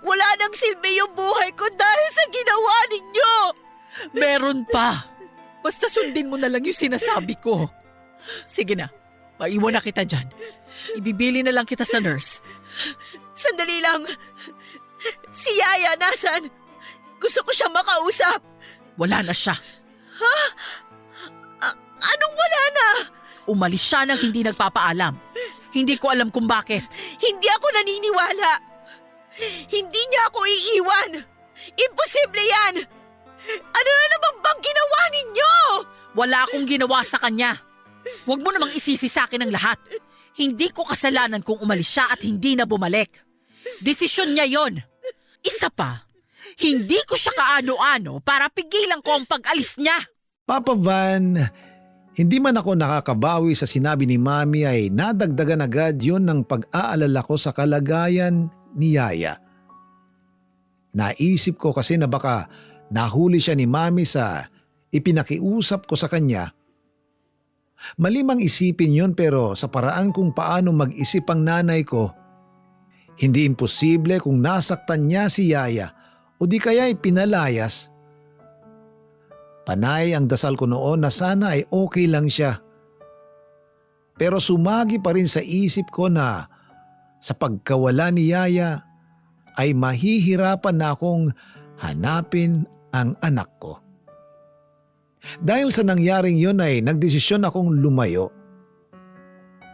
Wala nang silbi yung buhay ko dahil sa ginawa ninyo. Meron pa. Basta sundin mo na lang yung sinasabi ko. Sige na, maiwan na kita dyan. Ibibili na lang kita sa nurse. Sandali lang. Si Yaya, nasan? Gusto ko siya makausap. Wala na siya. Anong wala na? Umalis siya nang hindi nagpapaalam. Hindi ko alam kung bakit. Hindi ako naniniwala. Hindi niya ako iiwan. Imposible yan. Ano na naman bang ginawa ninyo? Wala akong ginawa sa kanya. Huwag mo namang isisi sa akin ang lahat. Hindi ko kasalanan kung umalis siya at hindi na bumalik. Desisyon niya yon. Isa pa, Hindi ko siya kaano-ano para pigilan ko ang pag-alis niya. Papa Van, hindi man ako nakakabawi sa sinabi ni Mami ay nadagdagan agad yun ng pag-aalala ko sa kalagayan ni Yaya. Naisip ko kasi na baka nahuli siya ni Mami sa ipinakiusap ko sa kanya. Malimang isipin yun pero sa paraan kung paano mag-isip ang nanay ko, hindi imposible kung nasaktan niya si Yaya o di kaya'y pinalayas. Panay ang dasal ko noon na sana ay okay lang siya. Pero sumagi pa rin sa isip ko na sa pagkawala ni Yaya ay mahihirapan na akong hanapin ang anak ko. Dahil sa nangyaring yun ay nagdesisyon akong lumayo.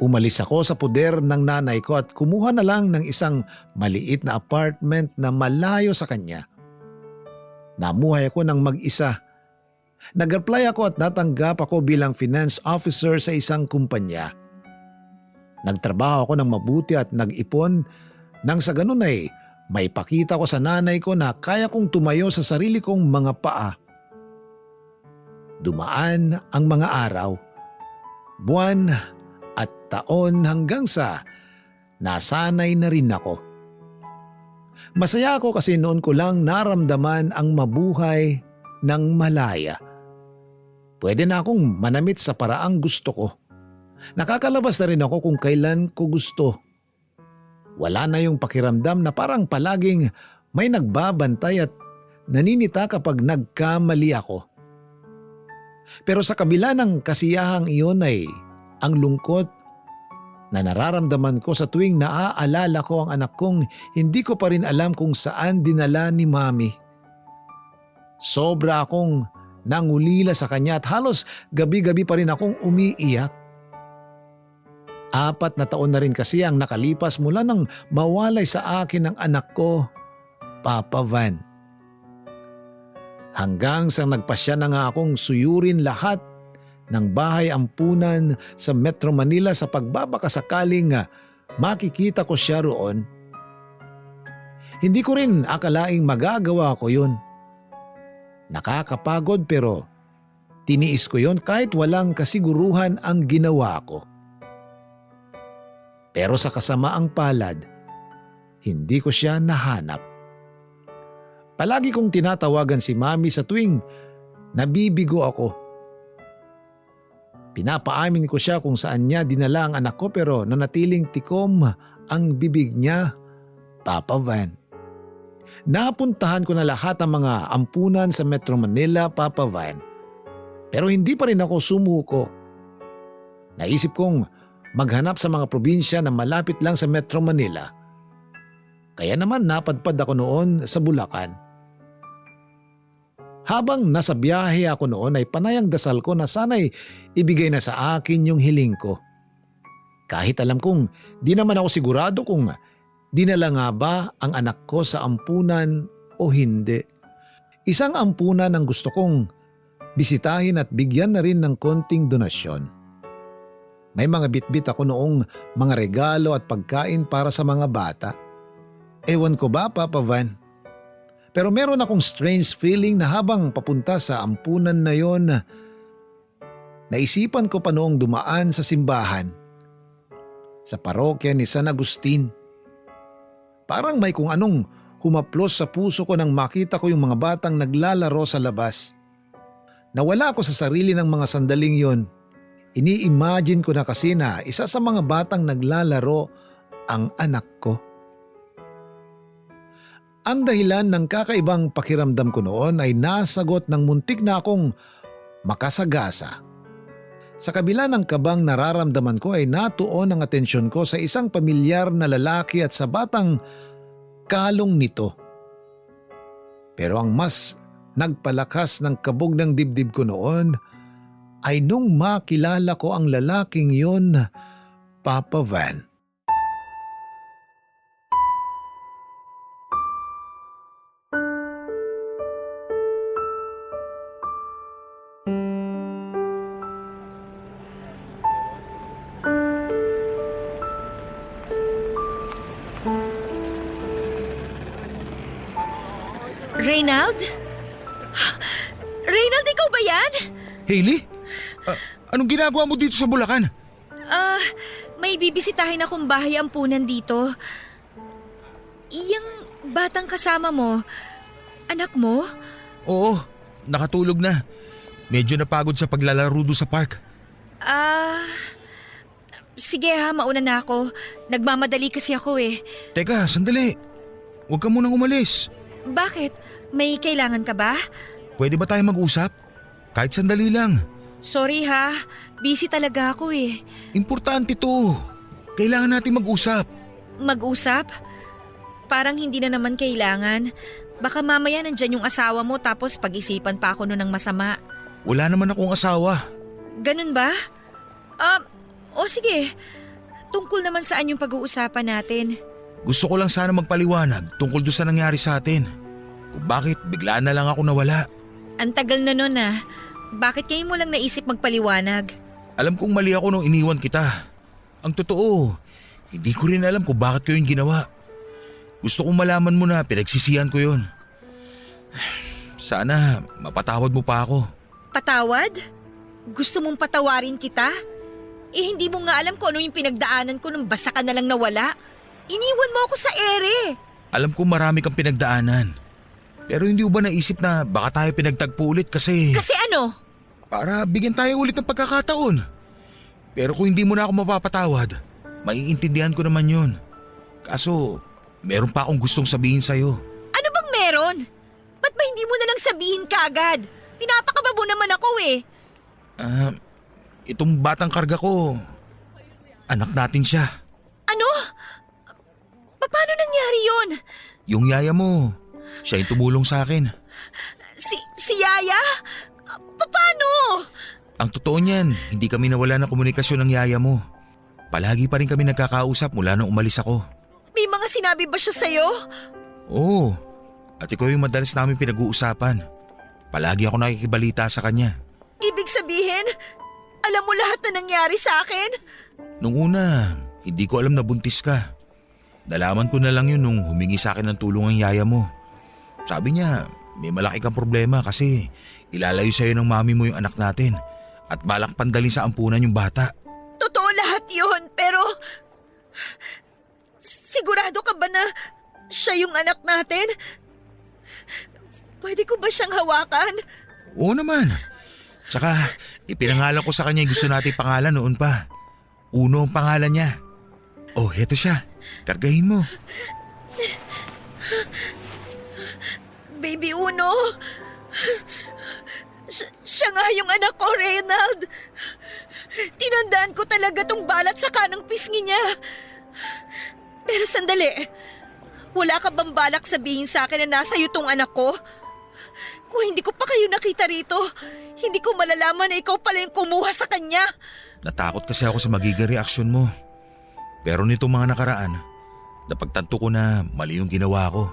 Umalis ako sa poder ng nanay ko at kumuha na lang ng isang maliit na apartment na malayo sa kanya. Namuhay ako ng mag-isa. Nag-apply ako at natanggap ako bilang finance officer sa isang kumpanya. Nagtrabaho ako ng mabuti at nag-ipon nang sa ganun ay maipakita ko sa nanay ko na kaya kong tumayo sa sarili kong mga paa. Dumaan ang mga araw, buwan at taon hanggang sa nasanay na rin ako. Masaya ako kasi noon ko lang naramdaman ang mabuhay ng malaya. Pwede na akong manamit sa paraang gusto ko. Nakakalabas na rin ako kung kailan ko gusto. Wala na yung pakiramdam na parang palaging may nagbabantay at naninita kapag nagkamali ako. Pero sa kabila ng kasiyahang iyon ay ang lungkot na nararamdaman ko sa tuwing naaalala ko ang anak kong hindi ko pa rin alam kung saan dinala ni Mami. Sobra akong nangulila sa kanya at halos gabi-gabi pa rin akong umiiyak. 4 na taon na rin kasi ang nakalipas mula nang mawalay sa akin ang anak ko, Papa Van. Hanggang sa nagpasya na nga akong suyurin lahat ng bahay ampunan sa Metro Manila sa pagbabakasakaling makikita ko siya roon. Hindi ko rin akalaing magagawa ko yun. Nakakapagod pero tiniis ko yun kahit walang kasiguruhan ang ginawa ko. Pero sa kasamaang palad, hindi ko siya nahanap. Palagi kong tinatawagan si Mami sa tuwing nabibigo ako. Pinapaamin ko siya kung saan niya dinala ang anak ko pero nanatiling tikom ang bibig niya, Papa Van. Napuntahan ko na lahat ng mga ampunan sa Metro Manila, Papa Van. Pero hindi pa rin ako sumuko. Naisip kong maghanap sa mga probinsya na malapit lang sa Metro Manila. Kaya naman napadpad ako noon sa Bulacan. Habang nasa biyahe ako noon ay panay ang dasal ko na sana'y ibigay na sa akin yung hiling ko. Kahit alam kong di naman ako sigurado kung dinala nga ba ang anak ko sa ampunan o hindi. Isang ampunan ang gusto kong bisitahin at bigyan na rin ng konting donasyon. May mga bitbit ako noong mga regalo at pagkain para sa mga bata. Ewan ko ba, Papa Van? Pero meron akong strange feeling na habang papunta sa ampunan na yon, naisipan ko pa noong dumaan sa simbahan, sa parokya ni San Agustin. Parang may kung anong humaplos sa puso ko nang makita ko yung mga batang naglalaro sa labas. Nawala ako sa sarili ng mga sandaling yon. Ini-imagine ko na kasi na isa sa mga batang naglalaro ang anak ko. Ang dahilan ng kakaibang pakiramdam ko noon ay nasagot ng muntik na akong makasagasa. Sa kabila ng kabang nararamdaman ko ay natuon ang atensyon ko sa isang pamilyar na lalaki at sa batang kalong nito. Pero ang mas nagpalakas ng kabog ng dibdib ko noon ay nung makilala ko ang lalaking yun, Papa Van. Reynald? Reynald, ikaw ba yan? Hailey? Anong ginagawa mo dito sa Bulacan? May bibisitahin akong bahay ampunan dito. Iyang batang kasama mo, anak mo? Oo, nakatulog na. Medyo napagod sa paglalaro doon sa park. Sige ha, mauna na ako. Nagmamadali kasi ako eh. Teka, sandali. Huwag ka munang umalis. Bakit? May kailangan ka ba? Pwede ba tayo mag-usap? Kahit sandali lang. Sorry ha, busy talaga ako eh. Importante to. Kailangan natin mag-usap. Mag-usap? Parang hindi na naman kailangan. Baka mamaya nandyan yung asawa mo tapos pag-isipan pa ako nun ng masama. Wala naman akong asawa. Ganun ba? O sige. Tungkol naman saan yung pag-uusapan natin? Gusto ko lang sana magpaliwanag tungkol doon sa nangyari sa atin. Kung bakit biglaan na lang ako nawala. Ang tagal na nun ah. Bakit kayo mo lang naisip magpaliwanag? Alam kong mali ako nung iniwan kita. Ang totoo, hindi ko rin alam kung bakit ko yun ginawa. Gusto kong malaman mo na pinagsisihan ko yun. Sana mapatawad mo pa ako. Patawad? Gusto mong patawarin kita? Hindi mo nga alam kung ano yung pinagdaanan ko nung basta ka na lang nawala. Iniwan mo ako sa ere. Alam kong marami kang pinagdaanan. Pero hindi mo ba naisip na baka tayo pinagtagpo ulit kasi… Kasi ano? Para bigyan tayo ulit ng pagkakataon. Pero kung hindi mo na ako mapapatawad, maiintindihan ko naman yun. Kaso, meron pa akong gustong sabihin sa'yo. Ano bang meron? Ba't ba hindi mo na lang sabihin kagad? Pinapakababo naman ako eh. Itong batang karga ko, anak natin siya. Ano? Paano nangyari yun? Yung yaya mo, siya yung tumulong sa akin. Si Yaya? Paano? Ang totoo niyan, hindi kami nawala ng komunikasyon ng yaya mo. Palagi pa rin kami nagkakausap mula nung umalis ako. May mga sinabi ba siya sa'yo? Oo, at ikaw yung madalas namin pinag-uusapan. Palagi ako nakikibalita sa kanya. Ibig sabihin, alam mo lahat na nangyari sa akin? Nung una, hindi ko alam na buntis ka. Nalaman ko na lang yun nung humingi sa akin ng tulong ang yaya mo. Sabi niya, may malaki kang problema kasi ilalayo sa'yo ng mami mo yung anak natin at balak pandalin sa ampunan yung bata. Totoo lahat yun, pero… Sigurado ka ba na siya yung anak natin? Pwede ko ba siyang hawakan? Oo naman. Tsaka ipinangalan ko sa kanya yung gusto nating pangalan noon pa. Uno ang pangalan niya. Oh, heto siya. Kargahin mo. Baby Uno. Siya nga yung anak ko, Reynald. Tinandaan ko talaga tong balat sa kanang pisngi niya. Pero sandali. Wala ka bang balak sabihin sa akin na nasa iyo tong anak ko? Kung hindi ko pa kayo nakita rito, hindi ko malalaman na ikaw pala yung kumuha sa kanya. Natakot kasi ako sa magiging reaksyon mo. Pero nitong mga nakaraan, napagtanto ko na mali yung ginawa ko.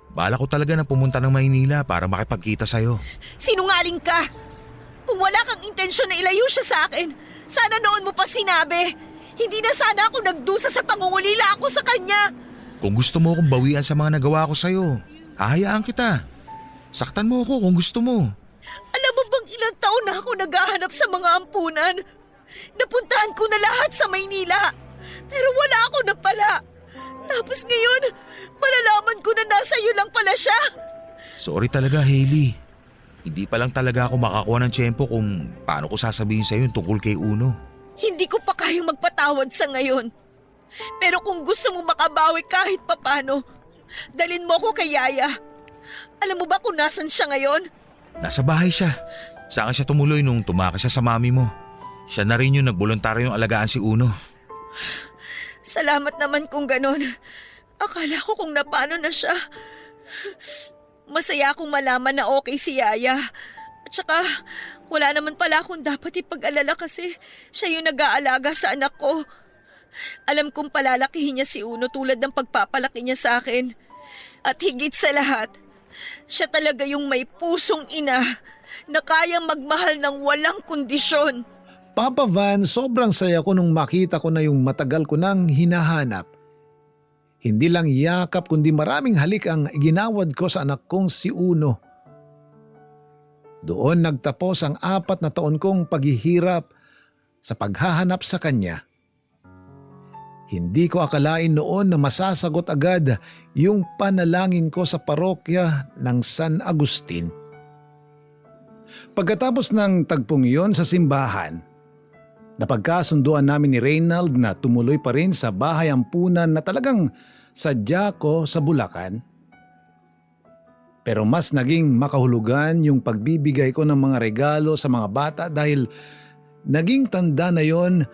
Bala ko talaga na pumunta ng Maynila para makipagkita sa'yo. Sinungaling ka! Kung wala kang intensyon na ilayo siya sa akin, sana noon mo pa sinabi. Hindi na sana ako nagdusa sa pangungulila ako sa kanya. Kung gusto mo akong bawian sa mga nagawa ko sa'yo, hahayaan kita. Saktan mo ako kung gusto mo. Alam mo bang ilang taon na ako naghahanap sa mga ampunan? Napuntahan ko na lahat sa Maynila. Pero wala ako na pala. Tapos ngayon, malalaman ko na nasa iyo lang pala siya. Sorry talaga, Hailey. Hindi pa lang talaga ako makakuha ng tiyempo kung paano ko sasabihin sa'yo yung tungkol kay Uno. Hindi ko pa kayang magpatawad sa ngayon. Pero kung gusto mo makabawi kahit papano, dalin mo ko kay Yaya. Alam mo ba kung nasan siya ngayon? Nasa bahay siya. Saan siya tumuloy nung tumakas siya sa mami mo? Siya na rin yung nagboluntaryong alagaan si Uno. Salamat naman kung ganon. Akala ko kung napano na siya. Masaya akong malaman na okay si Yaya. At saka, wala naman pala akong dapat ipag-alala kasi siya yung nag-aalaga sa anak ko. Alam kong palalakihin niya si Uno tulad ng pagpapalaki niya sa akin. At higit sa lahat, siya talaga yung may pusong ina na kayang magmahal ng walang kondisyon. Papa Van, sobrang saya ko nung makita ko na yung matagal ko nang hinahanap. Hindi lang yakap kundi maraming halik ang iginawad ko sa anak kong si Uno. Doon nagtapos ang 4 na taon kong paghihirap sa paghahanap sa kanya. Hindi ko akalain noon na masasagot agad yung panalangin ko sa parokya ng San Agustin. Pagkatapos ng tagpong iyon sa simbahan, napagkasunduan namin ni Reynald na tumuloy pa rin sa bahay ampunan na talagang sadya ko sa Bulacan. Pero mas naging makahulugan yung pagbibigay ko ng mga regalo sa mga bata dahil naging tanda na yon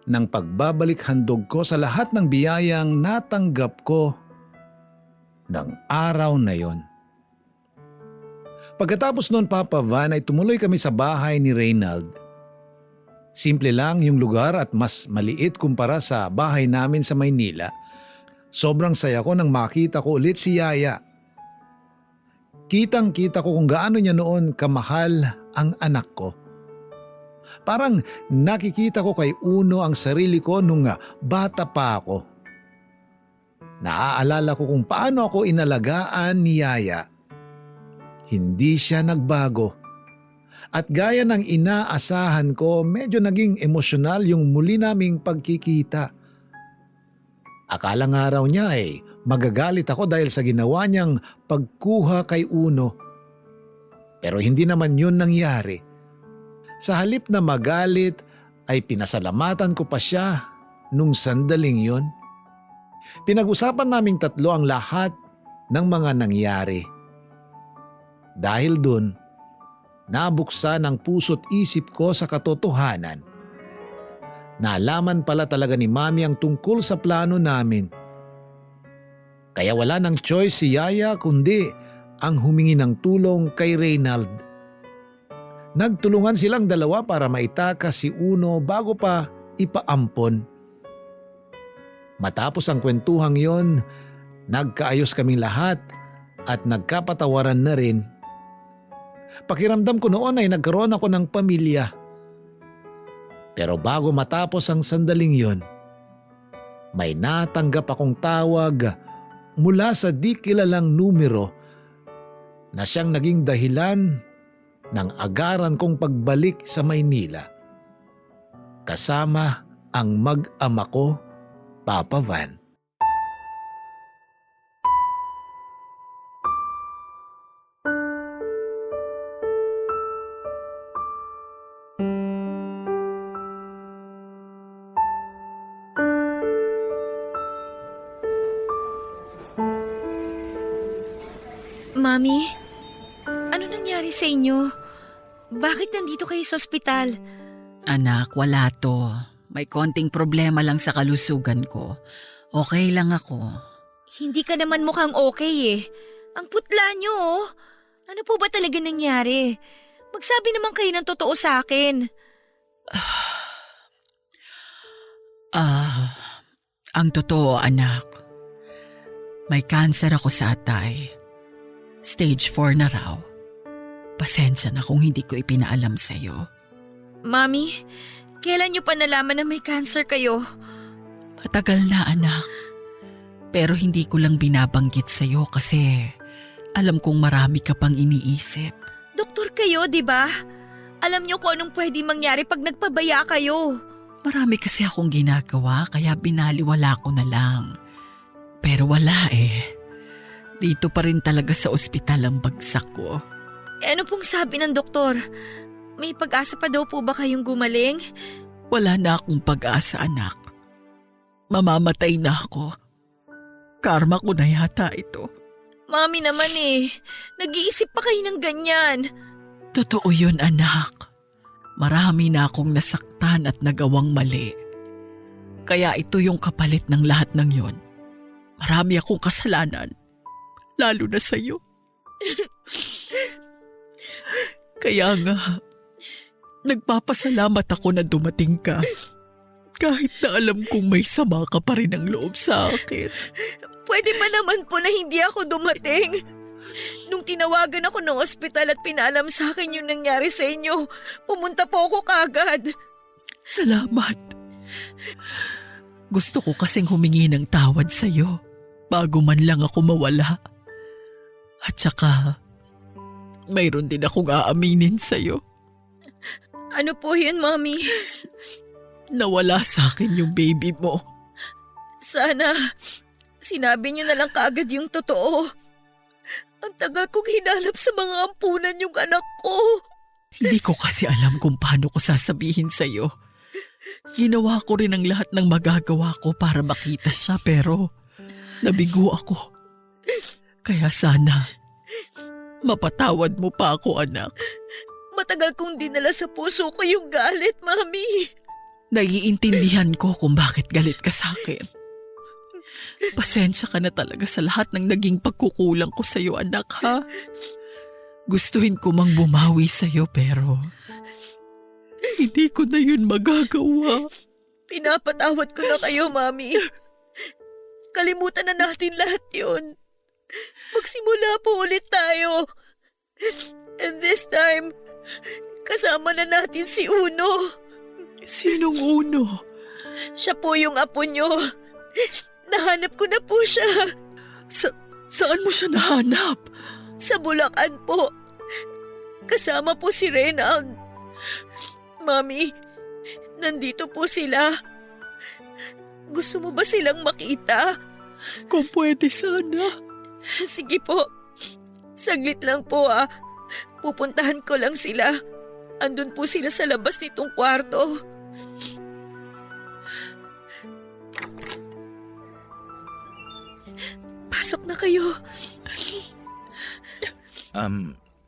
ng pagbabalik handog ko sa lahat ng biyayang natanggap ko ng araw na yon. Pagkatapos noon, Papa Van, ay tumuloy kami sa bahay ni Reynald. Simple lang yung lugar at mas maliit kumpara sa bahay namin sa Maynila. Sobrang saya ko nang makita ko ulit si Yaya. Kitang-kita ko kung gaano niya noon kamahal ang anak ko. Parang nakikita ko kay Uno ang sarili ko nung bata pa ako. Naaalala ko kung paano ako inalagaan ni Yaya. Hindi siya nagbago. At gaya ng inaasahan ko, medyo naging emosyonal yung muli naming pagkikita. Akala nga raw niya magagalit ako dahil sa ginawa niyang pagkuha kay Uno. Pero hindi naman yun nangyari. Sa halip na magalit ay pinasalamatan ko pa siya nung sandaling yun. Pinag-usapan naming tatlo ang lahat ng mga nangyari. Dahil dun, nabuksan ang puso't isip ko sa katotohanan. Nalaman pala talaga ni Mami ang tungkol sa plano namin. Kaya wala nang choice si Yaya kundi ang humingi ng tulong kay Reynald. Nagtulungan silang dalawa para maitakas si Uno bago pa ipaampon. Matapos ang kwentuhang yon, nagkaayos kaming lahat at nagkapatawaran na rin. Pakiramdam ko noon ay nagkaroon ako ng pamilya. Pero bago matapos ang sandaling yon, may natanggap akong tawag mula sa di kilalang numero na siyang naging dahilan ng agaran kong pagbalik sa Maynila. Kasama ang mag-ama ko, Papa Van. Mami, ano nangyari sa inyo? Bakit nandito kayo sa ospital? Anak, wala to. May konting problema lang sa kalusugan ko. Okay lang ako. Hindi ka naman mukhang okay eh. Ang putla niyo oh. Ano po ba talaga nangyari? Magsabi naman kayo ng totoo sa akin. Ang totoo, anak. May cancer ako sa atay. Stage 4 na raw. Pasensya na kung hindi ko ipinaalam sa'yo. Mami, kailan niyo pa nalaman na may cancer kayo? Matagal na, anak. Pero hindi ko lang binabanggit sa'yo kasi alam kong marami ka pang iniisip. Doktor kayo, di ba? Alam niyo kung anong pwede mangyari pag nagpabaya kayo. Marami kasi akong ginagawa kaya binaliwala ko na lang. Pero wala eh. Dito pa rin talaga sa ospital ang bagsak ko. Ano pong sabi ng doktor? May pag-asa pa daw po ba kayong gumaling? Wala na akong pag-asa, anak. Mamamatay na ako. Karma ko na yata ito. Mami naman eh, nag-iisip pa kayo ng ganyan. Totoo yun, anak. Marami na akong nasaktan at nagawang mali. Kaya ito yung kapalit ng lahat ng yon. Marami akong kasalanan. Lalo na sa'yo. Kaya nga, nagpapasalamat ako na dumating ka. Kahit na alam kong may sama ka pa rin ang loob sa akin. Pwede ba naman po na hindi ako dumating? Nung tinawagan ako ng ospital at pinaalam sa akin yung nangyari sa inyo, pumunta po ako kaagad. Salamat. Gusto ko kasing humingi ng tawad sa'yo. bago man lang ako mawala. At saka, mayroon din akong aaminin sa'yo. Ano po yun, Mami? Nawala sa akin yung baby mo. Sana sinabi niyo na lang kaagad yung totoo. Ang tagal kong hinanap sa mga ampunan yung anak ko. Hindi ko kasi alam kung paano ko sasabihin sa'yo. Ginawa ko rin ang lahat ng magagawa ko para makita siya pero nabigo ako. Kaya sana, mapatawad mo pa ako, anak. Matagal kong dinala sa puso ko yung galit, Mami. Naiintindihan ko kung bakit galit ka sa akin. Pasensya ka na talaga sa lahat ng naging pagkukulang ko sa'yo, anak, ha? Gustuhin ko mang bumawi sa'yo pero hindi ko na yun magagawa. Pinapatawad ko na kayo, Mami. Kalimutan na natin lahat yun. Magsimula po ulit tayo. And this time, kasama na natin si Uno. Sinong Uno? Siya po yung apo nyo. Nahanap ko na po siya. Saan mo siya nahanap? Sa Bulacan po. Kasama po si Reynald. Mami, nandito po sila. Gusto mo ba silang makita? Kung pwede sana. Sige po. Saglit lang po ah. Pupuntahan ko lang sila. Andun po sila sa labas nitong kwarto. Pasok na kayo.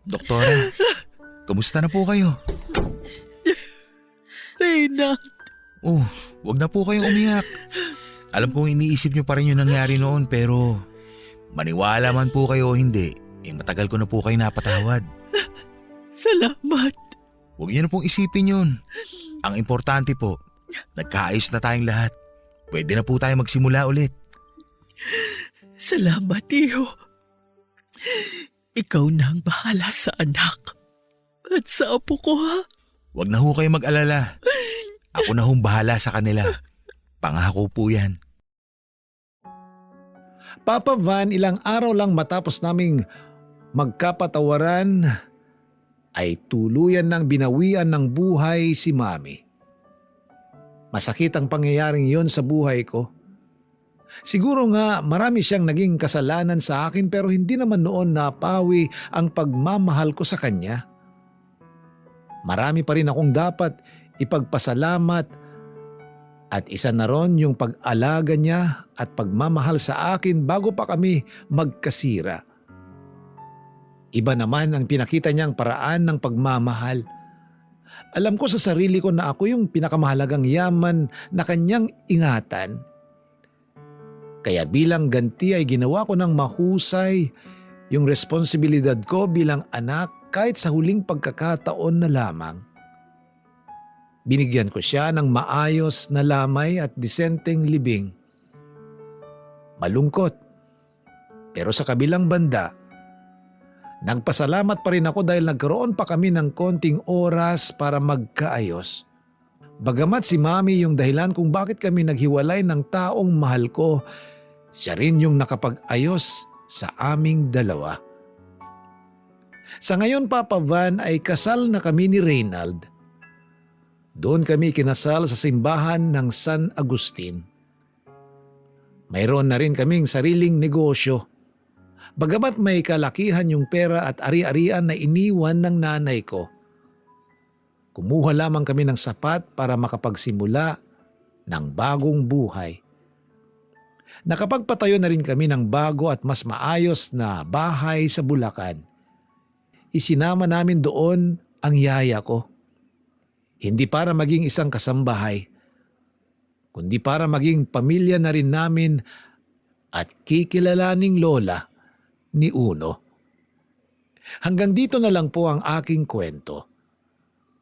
Doktora, kamusta na po kayo? Reyna. Oh, wag na po kayong umiyak. Alam kong iniisip niyo pa rin yung nangyari noon pero maniwala man po kayo o hindi, matagal ko na po kayo napatawad. Salamat. Huwag niyo na pong isipin yun. Ang importante po, nagkaayos na tayong lahat. Pwede na po tayo magsimula ulit. Salamat, Tiyo. Ikaw na ang bahala sa anak. At sa apo ko, ha? Huwag na ho kayo mag-alala. Ako na hong bahala sa kanila. Pangako po yan. Papa Van, ilang araw lang matapos naming magkapatawaran ay tuluyan ng binawian ng buhay si Mami. Masakit ang pangyayaring yon sa buhay ko. Siguro nga marami siyang naging kasalanan sa akin pero hindi naman noon napawi ang pagmamahal ko sa kanya. Marami pa rin akong dapat ipagpasalamat at isa na ron yung pag-alaga niya at pagmamahal sa akin bago pa kami magkasira. Iba naman ang pinakita niyang paraan ng pagmamahal. Alam ko sa sarili ko na ako yung pinakamahalagang yaman na kanyang ingatan. Kaya bilang ganti ay ginawa ko ng mahusay yung responsibilidad ko bilang anak kahit sa huling pagkakataon na lamang. Binigyan ko siya ng maayos na lamay at disenteng libing. Malungkot. Pero sa kabilang banda, nagpasalamat pa rin ako dahil nagkaroon pa kami ng konting oras para magkaayos. Bagamat si Mami yung dahilan kung bakit kami naghiwalay ng taong mahal ko, siya rin yung nakapag-ayos sa aming dalawa. Sa ngayon, Papa Van, ay kasal na kami ni Reynald. Doon kami kinasal sa simbahan ng San Agustin. Mayroon na rin kaming sariling negosyo. Bagamat may kalakihan yung pera at ari-arian na iniwan ng nanay ko. Kumuha lamang kami ng sapat para makapagsimula ng bagong buhay. Nakapagpatayo na rin kami ng bago at mas maayos na bahay sa Bulacan. Isinama namin doon ang yaya ko. Hindi para maging isang kasambahay, kundi para maging pamilya na rin namin at kikilalaning lola ni Uno. Hanggang dito na lang po ang aking kwento.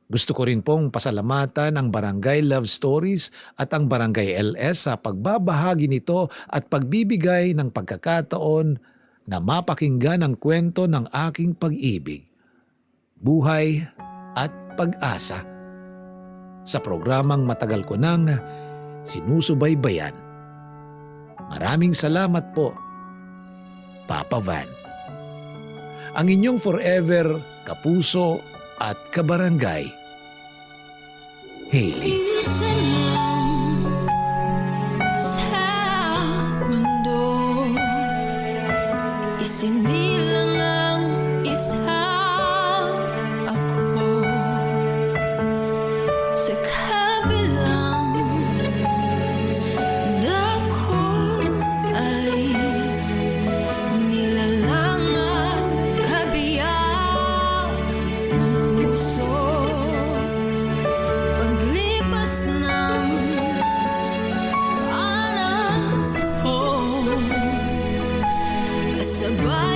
Gusto ko rin pong pasalamatan ang Barangay Love Stories at ang Barangay LS sa pagbabahagi nito at pagbibigay ng pagkakataon na mapakinggan ang kwento ng aking pag-ibig, buhay at pag-asa sa programang matagal ko nang sinusubaybayan. Maraming salamat po Papa Van. Ang inyong forever kapuso at kabarangay, Hailey. Minsan lang sa mundo isinilang ang isa ako sa kabilang dako ay nilalang at kabiyak ng puso. Paglipas ng panahon, kasabay